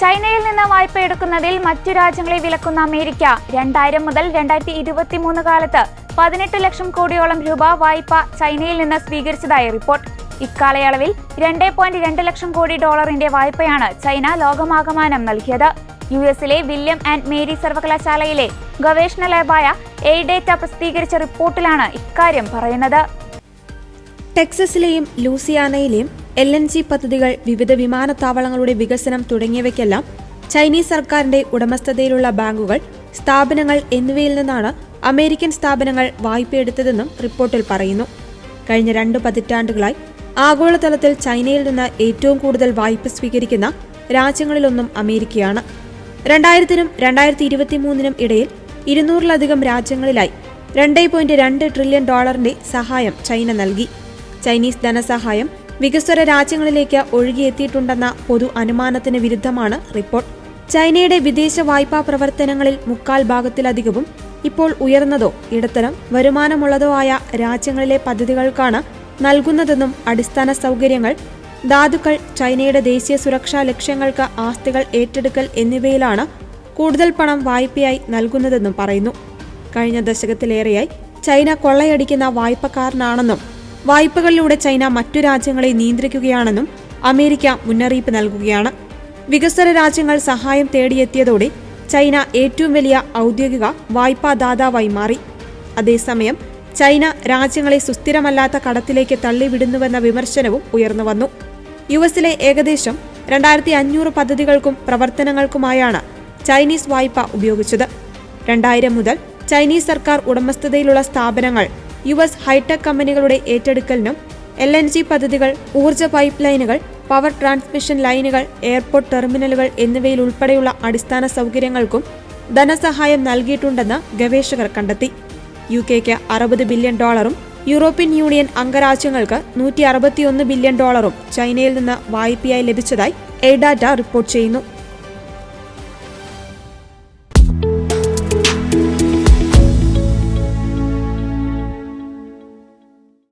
ചൈനയിൽ നിന്ന് വായ്പ എടുക്കുന്നതിൽ മറ്റു രാജ്യങ്ങളെ വിലക്കുന്ന അമേരിക്ക 2000 മുതൽ 2023 കാലത്ത് 18 ലക്ഷം കോടിയോളം രൂപ വായ്പ ചൈനയിൽ നിന്ന് സ്വീകരിച്ചതായി റിപ്പോർട്ട്. ഇക്കാലയളവിൽ 2.2 ലക്ഷം കോടി ഡോളറിന്റെ വായ്പയാണ് ചൈന ലോകമാകമാനം നൽകിയത്. യുഎസിലെ വില്യം ആൻഡ് മേരി സർവകലാശാലയിലെ ഗവേഷണ ലാബായ എയ്ഡേറ്റ പ്രസിദ്ധീകരിച്ച റിപ്പോർട്ടിലാണ് ഇക്കാര്യം പറയുന്നത്. ടെക്സസിലെയും ലൂസിയാനയിലെയും LNG പദ്ധതികൾ, വിവിധ വിമാനത്താവളങ്ങളുടെ വികസനം തുടങ്ങിയവയ്ക്കെല്ലാം ചൈനീസ് സർക്കാരിന്റെ ഉടമസ്ഥതയിലുള്ള ബാങ്കുകൾ, സ്ഥാപനങ്ങൾ എന്നിവയിൽ നിന്നാണ് അമേരിക്കൻ സ്ഥാപനങ്ങൾ വായ്പയെടുത്തതെന്നും റിപ്പോർട്ടിൽ പറയുന്നു. കഴിഞ്ഞ 2 പതിറ്റാണ്ടുകളായി ആഗോളതലത്തിൽ ചൈനയിൽ നിന്ന് ഏറ്റവും കൂടുതൽ വായ്പ സ്വീകരിക്കുന്ന രാജ്യങ്ങളിലൊന്നും അമേരിക്കയാണ്. 2000-നും 2023-നും ഇടയിൽ 200-ലധികം രാജ്യങ്ങളിലായി $2.2 ട്രില്യൺ സഹായം ചൈന നൽകി. ചൈനീസ് ധനസഹായം വികസ്വര രാജ്യങ്ങളിലേക്ക് ഒഴുകിയെത്തിയിട്ടുണ്ടെന്ന പൊതു അനുമാനത്തിന് വിരുദ്ധമാണ് റിപ്പോർട്ട്. ചൈനയുടെ വിദേശ വായ്പാ പ്രവർത്തനങ്ങളിൽ 3/4 ഇപ്പോൾ ഉയർന്നതോ ഇടത്തരം വരുമാനമുള്ളതോ ആയ രാജ്യങ്ങളിലെ പദ്ധതികൾക്കാണ് നൽകുന്നതെന്നും അടിസ്ഥാന സൗകര്യങ്ങൾ, ധാതുക്കൾ, ചൈനയുടെ ദേശീയ സുരക്ഷാ ലക്ഷ്യങ്ങൾക്ക് ആസ്തികൾ ഏറ്റെടുക്കൽ എന്നിവയിലാണ് കൂടുതൽ പണം വായ്പയായി നൽകുന്നതെന്നും പറയുന്നു. കഴിഞ്ഞ ദശകത്തിലേറെയായി ചൈന കൊള്ളയടിക്കുന്ന വായ്പക്കാരനാണെന്നും വായ്പകളിലൂടെ ചൈന മറ്റു രാജ്യങ്ങളെ നിയന്ത്രിക്കുകയാണെന്നും അമേരിക്ക മുന്നറിയിപ്പ് നൽകുകയാണ്. വികസ്വര രാജ്യങ്ങൾ സഹായം തേടിയെത്തിയതോടെ ചൈന ഏറ്റവും വലിയ ഔദ്യോഗിക വായ്പാദാതാവായി മാറി. അതേസമയം ചൈന രാജ്യങ്ങളെ സുസ്ഥിരമല്ലാത്ത കടത്തിലേക്ക് തള്ളിവിടുന്നുവെന്ന വിമർശനവും ഉയർന്നുവന്നു. യുഎസിലെ ഏകദേശം 2500 പദ്ധതികൾക്കും പ്രവർത്തനങ്ങൾക്കുമായാണ് ചൈനീസ് വായ്പ ഉപയോഗിച്ചത്. 2000 മുതൽ ചൈനീസ് സർക്കാർ ഉടമസ്ഥതയിലുള്ള സ്ഥാപനങ്ങൾ യുഎസ് ഹൈടെക് കമ്പനികളുടെ ഏറ്റെടുക്കലിനും LNG പദ്ധതികൾ, ഊർജ്ജ പൈപ്പ് ലൈനുകൾ, പവർ ട്രാൻസ്മിഷൻ ലൈനുകൾ, എയർപോർട്ട് ടെർമിനലുകൾ എന്നിവയിൽ ഉൾപ്പെടെയുള്ള അടിസ്ഥാന സൗകര്യങ്ങൾക്കും ധനസഹായം നൽകിയിട്ടുണ്ടെന്ന് ഗവേഷകർ കണ്ടെത്തി. UK-ക്ക് $60 ബില്യൺ, യൂറോപ്യൻ യൂണിയൻ അംഗരാജ്യങ്ങൾക്ക് $161 ബില്യൺ ചൈനയിൽ നിന്ന് വായ്പയായി ലഭിച്ചതായി എയ്ഡാറ്റ റിപ്പോർട്ട് ചെയ്യുന്നു.